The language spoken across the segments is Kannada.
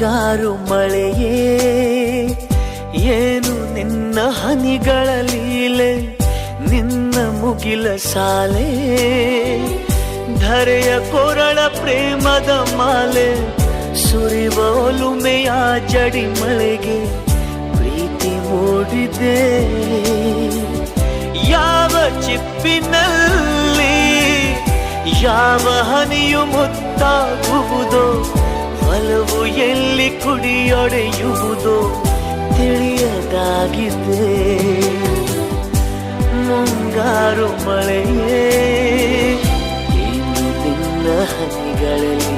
ಮುಂಗಾರು ಮಳೆಯೇ ಏನು ನಿನ್ನ ಹನಿಗಳ ಲೀಲೆ, ನಿನ್ನ ಮುಗಿಲ ಸಾಲೆ ಧರೆಯ ಕೊರಳ ಪ್ರೇಮದ ಮಾಲೆ, ಸುರಿವ ಒಲುಮೆಯ ಜಡಿ ಮಳೆಗೆ ಪ್ರೀತಿ ಮೂಡಿದೆ. ಯಾವ ಚಿಪ್ಪಿನಲ್ಲಿ ಯಾವ ಹನಿಯು ಮುತ್ತಾಗುವುದೋ, ಒಲವು ಎಲ್ಲಿ ಕುಡಿಯೊಡೆಯುವುದೋ ತಿಳಿಯದಾಗಿದೆ. ಮುಂಗಾರು ಮಳೆಯೇ ಏನು ನಿನ್ನ ಹನಿಗಳಲ್ಲಿ.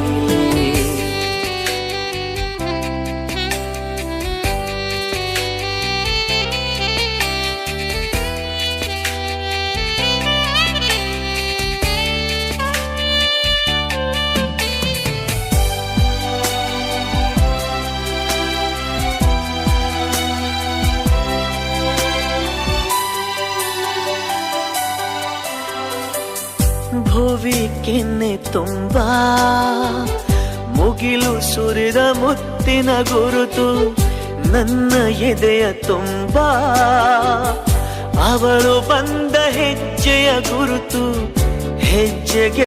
ಭುವಿ ಕೆನ್ನೆ ತುಂಬಾ ಮುಗಿಲು ಸುರಿದ ಮುತ್ತಿನ ಗುರುತು, ನನ್ನ ಎದೆಯ ತುಂಬಾ ಅವಳು ಬಂದ ಹೆಜ್ಜೆಯ ಗುರುತು. ಹೆಜ್ಜೆಗೆ